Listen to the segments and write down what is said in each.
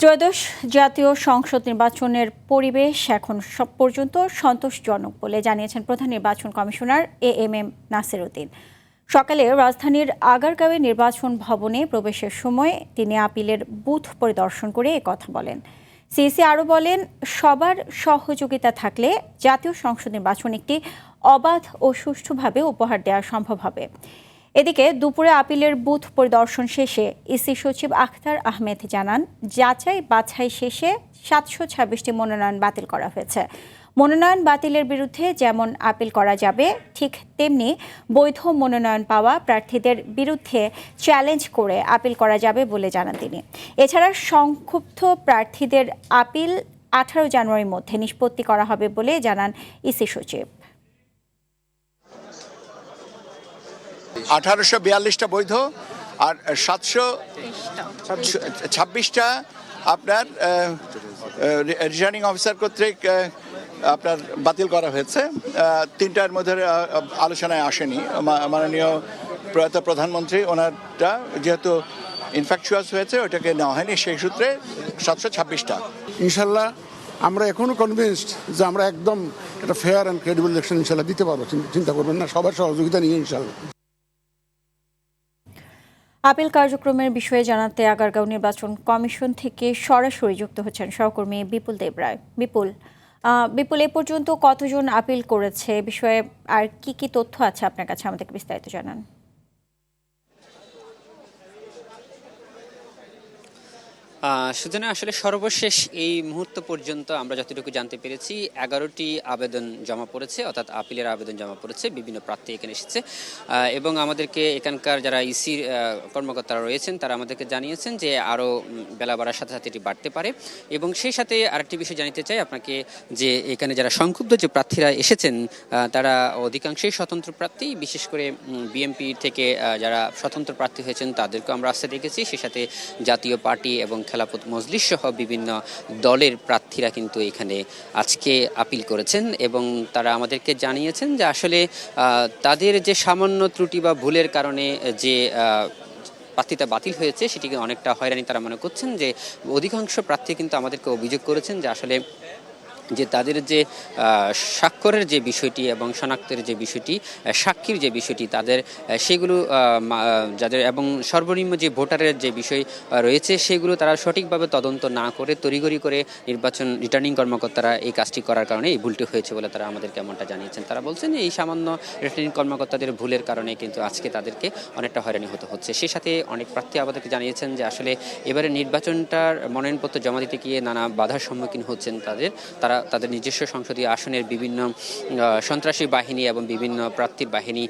ত্রয়োদশ জাতীয় সংসদ নির্বাচনের পরিবেশ এখন পর্যন্ত সন্তোষজনক বলে জানিয়েছেন প্রধান নির্বাচন কমিশনার এএমএম নাসির উদ্দিন। সকালে রাজধানীর আগারগাঁওয়ে নির্বাচন ভবনে প্রবেশের সময় তিনি আপিলের বুথ পরিদর্শন করে একথা বলেন। সিইসি আরও বলেন, সবার সহযোগিতা থাকলে জাতীয় সংসদ নির্বাচন একটি অবাধ ও সুষ্ঠুভাবে উপহার দেওয়া সম্ভব হবে। এদিকে দুপুরে আপিলের বুথ পরিদর্শন শেষে ইসি সচিব আখতার আহমেদ জানান, যাচাই বাছাই শেষে 726টি মনোনয়ন বাতিল করা হয়েছে। মনোনয়ন বাতিলের বিরুদ্ধে যেমন আপিল করা যাবে, ঠিক তেমনি বৈধ মনোনয়ন পাওয়া প্রার্থীদের বিরুদ্ধে চ্যালেঞ্জ করে আপিল করা যাবে বলে জানান তিনি। এছাড়া সংক্ষুব্ধ প্রার্থীদের আপিল 18 জানুয়ারির মধ্যে নিষ্পত্তি করা হবে বলে জানান ইসি সচিব। 1842টা বৈধ আর 726টা আপনার রিটার্নিং অফিসার কর্তৃক আপনার বাতিল করা হয়েছে। তিনটার মধ্যে আলোচনায় আসেনি। মাননীয় প্রয়াত প্রধানমন্ত্রী ওনারটা যেহেতু ইনফ্যাকচুয়াস হয়েছে ওটাকে নেওয়া হয়নি, সেই সূত্রে 726টা। ইনশাল্লাহ আমরা এখনো কনভিন্সড যে আমরা একদম একটা ফেয়ার অ্যান্ড ক্রেডিবল ইলেকশন ইনশাল্লাহ দিতে পারবো। চিন্তা করবেন না, সবার সহযোগিতা নিয়ে ইনশাল্লাহ। আপিল কার্যক্রমের বিষয়ে জানাতে আগারগাঁও নির্বাচন কমিশন থেকে সরাসরি যুক্ত হচ্ছেন সহকর্মী বিপুল দেব রায়। বিপুল, এ পর্যন্ত কতজন আপিল করেছে, বিষয়ে আর কি তথ্য আছে আপনার কাছে, আমাদেরকে বিস্তারিত জানান। সুতরাং আসলে সর্বশেষ এই মুহূর্ত পর্যন্ত আমরা যতটুকু জানতে পেরেছি 11টি আবেদন জমা পড়েছে, অর্থাৎ আপিলের আবেদন জমা পড়েছে। বিভিন্ন প্রার্থী এখানে এসেছে এবং আমাদেরকে এখানকার যারা ইসির কর্মকর্তারা রয়েছেন তারা আমাদেরকে জানিয়েছেন যে আরও বেলা বাড়ার সাথে সাথে এটি বাড়তে পারে। এবং সেই সাথে আরেকটি বিষয় জানিতে চাই আপনাকে, যে এখানে যারা সংক্ষুব্ধ যে প্রার্থীরা এসেছেন তারা অধিকাংশই স্বতন্ত্র প্রার্থী। বিশেষ করে বিএনপি থেকে যারা স্বতন্ত্র প্রার্থী হয়েছেন তাদেরকে আমরা আসতে দেখেছি। সেই সাথে জাতীয় পার্টি এবং খেলাফত মজলিস সহ বিভিন্ন দলের প্রার্থীরা কিন্তু এখানে আজকে আপিল করেছেন এবং তারা আমাদেরকে জানিয়েছেন যে আসলে তাদের যে সামান্য ত্রুটি বা ভুলের কারণে যে প্রার্থীতা বাতিল হয়েছে সেটিকে অনেকটা হয়রানি তারা মনে করছেন। যে অধিকাংশ প্রার্থী কিন্তু আমাদেরকে অভিযোগ করেছেন যে আসলে যে তাদের যে স্বাক্ষরের যে বিষয়টি এবং শনাক্তের যে বিষয়টি, সাক্ষীর যে বিষয়টি, তাদের সেগুলো যাদের এবং সর্বনিম্ন যে ভোটারের যে বিষয় রয়েছে সেগুলো তারা সঠিকভাবে তদন্ত না করে তড়িঘড়ি করে নির্বাচন রিটার্নিং কর্মকর্তারা এই কাজটি করার কারণে এই ভুলটি হয়েছে বলে তারা আমাদেরকে এমনটা জানিয়েছেন। তারা বলছেন যে এই সামান্য রিটার্নিং কর্মকর্তাদের ভুলের কারণে কিন্তু আজকে তাদেরকে অনেকটা হয়রানি হতে হচ্ছে। সেই সাথে অনেক প্রার্থী আমাদেরকে জানিয়েছেন যে আসলে এবারে নির্বাচনটার মনোনয়নপত্র জমা দিতে গিয়ে নানা বাধার সম্মুখীন হচ্ছেন। তাদের নিজস্ব সংসদীয় আসনের বিভিন্ন সন্ত্রাসী বাহিনী এবং বিভিন্ন প্রার্থীর বাহিনী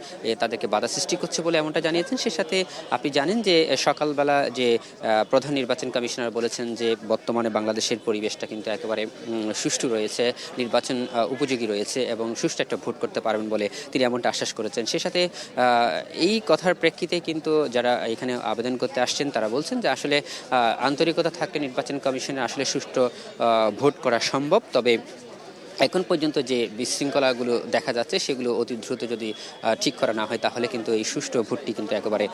তাদেরকে বাধা সৃষ্টি করছে বলে এমনটা জানিয়েছেন। সে সাথে আপনি জানেন যে সকালবেলা যে প্রধান নির্বাচন কমিশনার বলেছেন যে বর্তমানে বাংলাদেশের পরিবেশটা কিন্তু একেবারে সুষ্ঠু রয়েছে, নির্বাচন উপযোগী রয়েছে এবং সুষ্ঠু একটা ভোট করতে পারবেন বলে তিনি এমনটা আশ্বাস করেছেন। সে সাথে এই কথার প্রেক্ষিতে কিন্তু যারা এখানে আবেদন করতে আসছেন তারা বলছেন যে আসলে আন্তরিকতা থাকলে নির্বাচন কমিশনের আসলে সুষ্ঠু ভোট করা সম্ভব। তবে এখন পর্যন্ত যে বিশৃঙ্খলাগুলো দেখা যাচ্ছে সেগুলো অতি দ্রুত যদি ঠিক করা না হয় তাহলে কিন্তু এই সুষ্ঠু ভোটটি কিন্তু একেবারে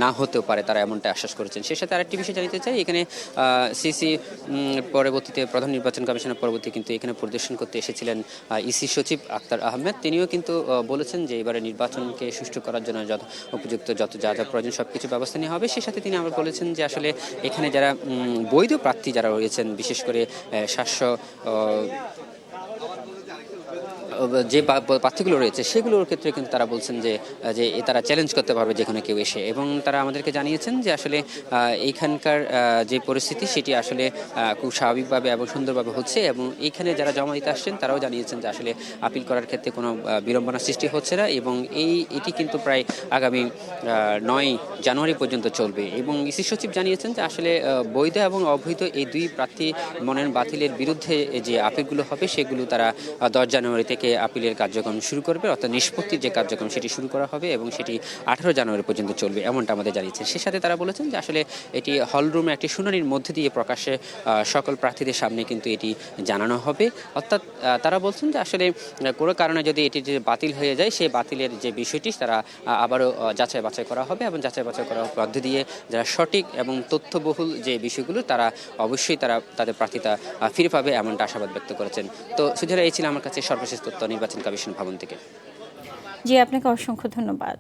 না হতেও পারে, তারা এমনটা আশ্বাস করেছেন। সে সাথে আরেকটি বিষয় জানিতে চাই, এখানে সিসি পরবর্তীতে প্রধান নির্বাচন কমিশনের পরবর্তী কিন্তু এখানে পরিদর্শন করতে এসেছিলেন ইসি সচিব আখতার আহমেদ। তিনিও কিন্তু বলেছেন যে এবারে নির্বাচনকে সুষ্ঠু করার জন্য উপযুক্ত যত যা যা প্রয়োজন সব কিছু ব্যবস্থা নেওয়া হবে। সে সাথে তিনি আবার বলেছেন যে আসলে এখানে যারা বৈধ প্রার্থী যারা রয়েছেন, বিশেষ করে 700 যে প্রার্থীগুলো রয়েছে সেগুলোর ক্ষেত্রে কিন্তু তারা বলছেন যে তারা চ্যালেঞ্জ করতে পারবে যে কোনো কেউ এসে। এবং তারা আমাদেরকে জানিয়েছেন যে আসলে এইখানকার যে পরিস্থিতি সেটি আসলে খুব স্বাভাবিকভাবে এবং সুন্দরভাবে হচ্ছে এবং এইখানে যারা জমা দিতে আসছেন তারাও জানিয়েছেন যে আসলে আপিল করার ক্ষেত্রে কোনো বিড়ম্বনার সৃষ্টি হচ্ছে না এবং এটি কিন্তু প্রায় আগামী 9 জানুয়ারি পর্যন্ত চলবে। এবং ইসি সচিব জানিয়েছেন যে আসলে বৈধ এবং অবৈধ এই দুই প্রার্থী মনোনয়ন বাতিলের বিরুদ্ধে যে আপিলগুলো হবে সেগুলো তারা 10 জানুয়ারি থেকে থেকে আপিলের কার্যক্রম শুরু করবে, অর্থাৎ নিষ্পত্তির যে কার্যক্রম সেটি শুরু করা হবে এবং সেটি 18 জানুয়ারি পর্যন্ত চলবে, এমনটা আমাদের জানিয়েছে। সে সাথে তারা বলেছেন যে আসলে এটি হলরুমে একটি শুনানির মধ্যে দিয়ে প্রকাশ্যে সকল প্রার্থীদের সামনে কিন্তু এটি জানানো হবে। অর্থাৎ তারা বলছেন যে আসলে কোনো কারণে যদি এটি যে বাতিল হয়ে যায়, সেই বাতিলের যে বিষয়টি তারা আবারও যাচাই বাছাই করা হবে এবং যাচাই বাছাই করার মধ্য দিয়ে যারা সঠিক এবং তথ্যবহুল যে বিষয়গুলো তারা অবশ্যই তাদের প্রার্থিতা ফিরে পাবে, এমনটা আশাবাদ ব্যক্ত করেছেন। তো সুজয়রা, এই ছিল আমার কাছে সর্বশেষ তথ্য নির্বাচন কমিশন ভবন থেকে। জি, আপনাকে অসংখ্য ধন্যবাদ।